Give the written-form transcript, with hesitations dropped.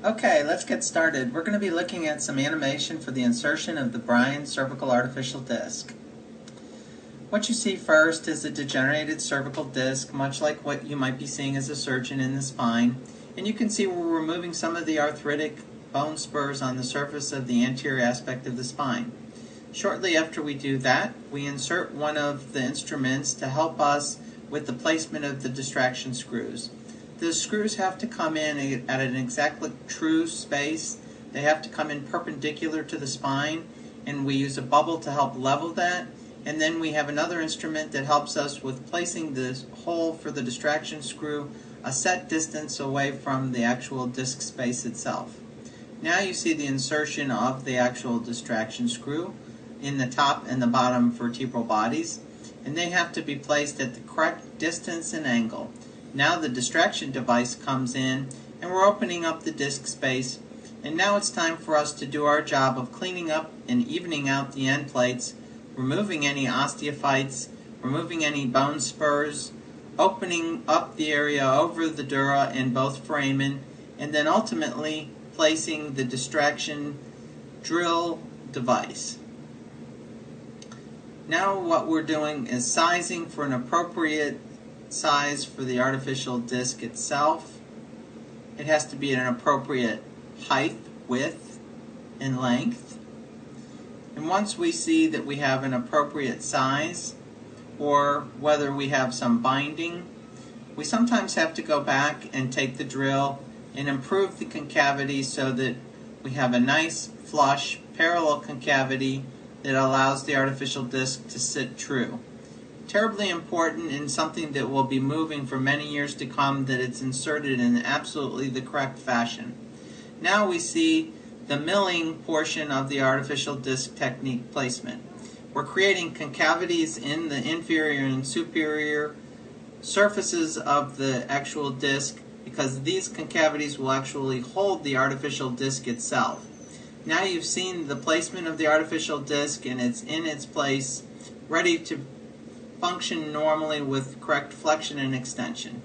Okay, let's get started. We're going to be looking at some animation for the insertion of the Bryan cervical artificial disc. What you see first is a degenerated cervical disc, much like what you might be seeing as a surgeon in the spine. And you can see we're removing some of the arthritic bone spurs on the surface of the anterior aspect of the spine. Shortly after we do that, we insert one of the instruments to help us with the placement of the distraction screws. The screws have to come in at an exactly true space. They have to come in perpendicular to the spine, and we use a bubble to help level that. And then we have another instrument that helps us with placing the hole for the distraction screw a set distance away from the actual disc space itself. Now you see the insertion of the actual distraction screw in the top and the bottom vertebral bodies, and they have to be placed at the correct distance and angle. Now the distraction device comes in and we're opening up the disc space, and now it's time for us to do our job of cleaning up and evening out the end plates, removing any osteophytes, removing any bone spurs, opening up the area over the dura in both foramen, and then ultimately placing the distraction drill device. Now what we're doing is sizing for an appropriate size for the artificial disc itself. It has to be an appropriate height, width, and length. And once we see that we have an appropriate size, or whether we have some binding, we sometimes have to go back and take the drill and improve the concavity so that we have a nice, flush, parallel concavity that allows the artificial disc to sit true. Terribly important and something that will be moving for many years to come, that it's inserted in absolutely the correct fashion. Now we see the milling portion of the artificial disc technique placement. We're creating concavities in the inferior and superior surfaces of the actual disc, because these concavities will actually hold the artificial disc itself. Now you've seen the placement of the artificial disc, and it's in its place, ready to function normally with correct flexion and extension.